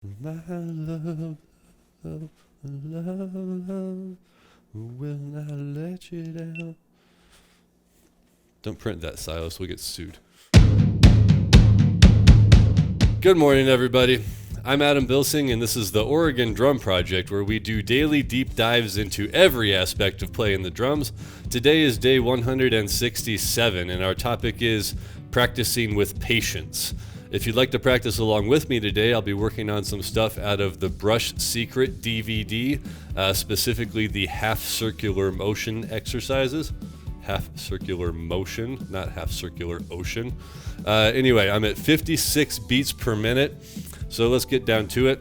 My love, love, love, love will not let you down. Don't print that, Silas. We'll get sued. Good morning, everybody. I'm Adam Bilsing, and this is the Oregon Drum Project, where we do daily deep dives into every aspect of playing the drums. Today is day 167, and our topic is practicing with patience. If you'd like to practice along with me today, I'll be working on some stuff out of the Brush Secret DVD, specifically the half circular motion exercises. Half circular motion, not half circular ocean. Anyway, I'm at 56 beats per minute, so let's get down to it.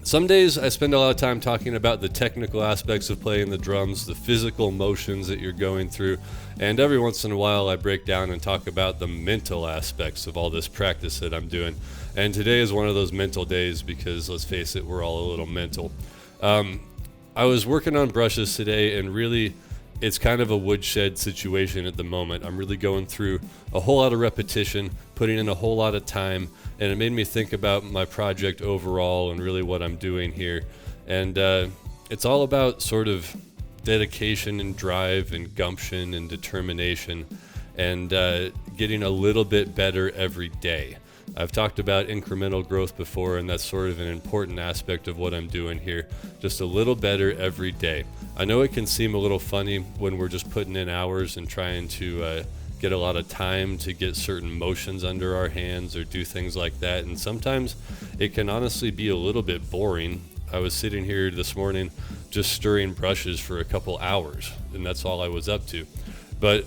Some days I spend a lot of time talking about the technical aspects of playing the drums, the physical motions that you're going through, and every once in a while I break down and talk about the mental aspects of all this practice that I'm doing. And today is one of those mental days because, let's face it, we're all a little mental. I was working on brushes today, and really it's kind of a woodshed situation at the moment. I'm really going through a whole lot of repetition, putting in a whole lot of time, and it made me think about my project overall and really what I'm doing here. And it's all about sort of dedication and drive and gumption and determination and getting a little bit better every day. I've talked about incremental growth before, and that's sort of an important aspect of what I'm doing here. Just a little better every day. I know it can seem a little funny when we're just putting in hours and trying to get a lot of time to get certain motions under our hands or do things like that, and sometimes it can honestly be a little bit boring. I was sitting here this morning just stirring brushes for a couple hours, and that's all I was up to. But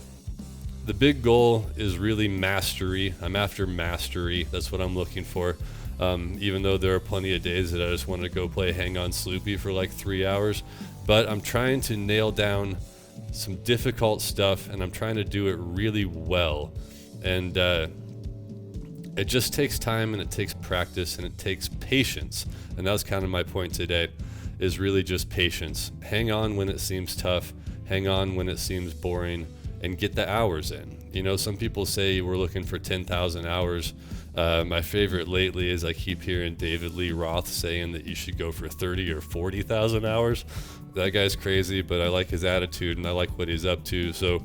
the big goal is really mastery. I'm after mastery. That's what I'm looking for. Even though there are plenty of days that I just want to go play Hang On Sloopy for like 3 hours. But I'm trying to nail down some difficult stuff, and I'm trying to do it really well. And it just takes time, and it takes practice, and it takes patience. And that was kind of my point today, is really just patience. Hang on when it seems tough. Hang on when it seems boring. And get the hours in. You know, some people say we're looking for 10,000 hours. My favorite lately is I keep hearing David Lee Roth saying that you should go for 30 or 40,000 hours. That guy's crazy, but I like his attitude and I like what he's up to. So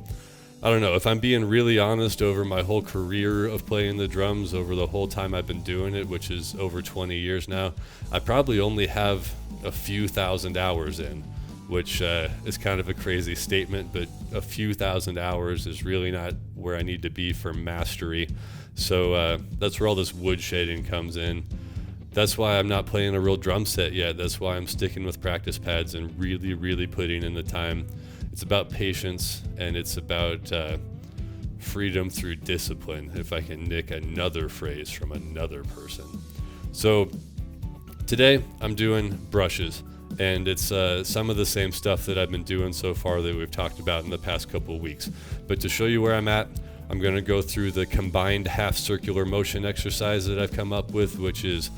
I don't know, if I'm being really honest, over my whole career of playing the drums, over the whole time I've been doing it, which is over 20 years now, I probably only have a few thousand hours in, which is kind of a crazy statement, but a few thousand hours is really not where I need to be for mastery. So that's where all this wood shading comes in. That's why I'm not playing a real drum set yet. That's why I'm sticking with practice pads and really, really putting in the time. It's about patience, and it's about freedom through discipline, if I can nick another phrase from another person. So today I'm doing brushes. And it's some of the same stuff that I've been doing so far that we've talked about in the past couple of weeks. But to show you where I'm at, I'm going to go through the combined half circular motion exercise that I've come up with, which is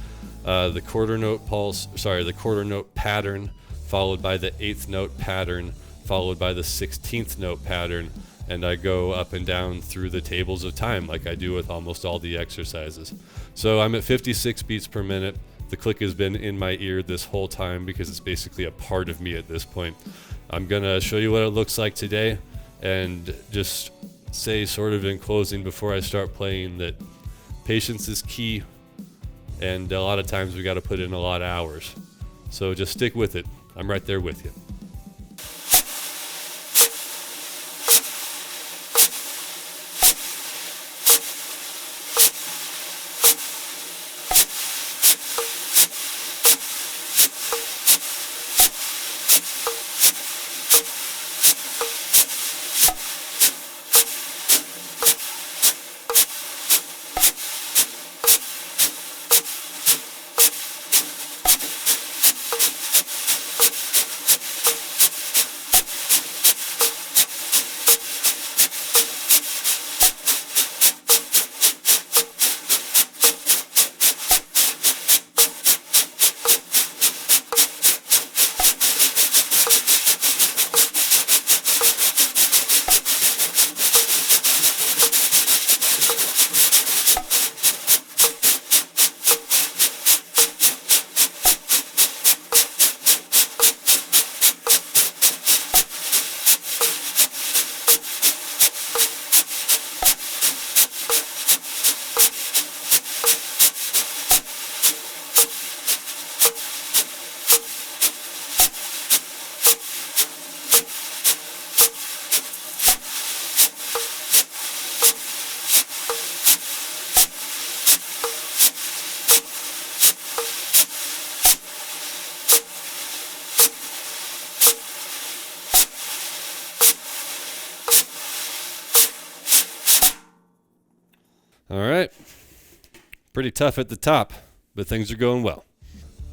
the quarter note pattern, followed by the eighth note pattern, followed by the 16th note pattern. And I go up and down through the tables of time like I do with almost all the exercises. So I'm at 56 beats per minute. The click has been in my ear this whole time because it's basically a part of me at this point. I'm going to show you what it looks like today and just say sort of in closing before I start playing that patience is key, and a lot of times we got to put in a lot of hours. So just stick with it. I'm right there with you. All right. Pretty tough at the top, but things are going well.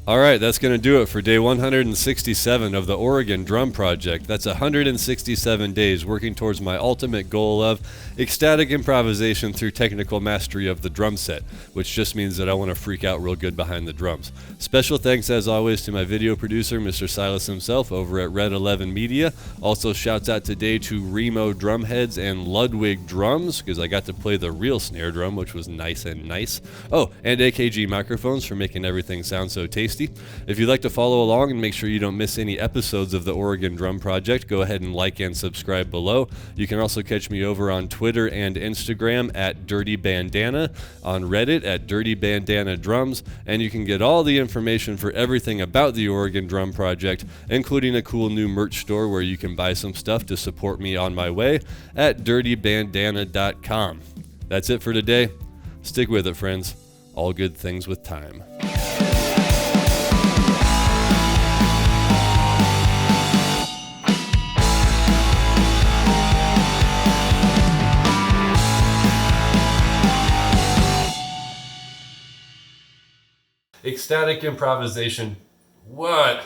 All right, that's going to do it for day 167 of the Oregon Drum Project. That's 167 days working towards my ultimate goal of ecstatic improvisation through technical mastery of the drum set, which just means that I want to freak out real good behind the drums. Special thanks, as always, to my video producer, Mr. Silas himself, over at Red 11 Media. Also, shouts out today to Remo Drumheads and Ludwig Drums, because I got to play the real snare drum, which was nice and nice. Oh, and AKG Microphones for making everything sound so tasty. If you'd like to follow along and make sure you don't miss any episodes of the Oregon Drum Project, go ahead and like and subscribe below. You can also catch me over on Twitter and Instagram at Dirty Bandana, on Reddit at Dirty Bandana Drums, and you can get all the information for everything about the Oregon Drum Project, including a cool new merch store where you can buy some stuff to support me on my way at dirtybandana.com. That's it for today. Stick with it, friends. All good things with time. Ecstatic improvisation. What?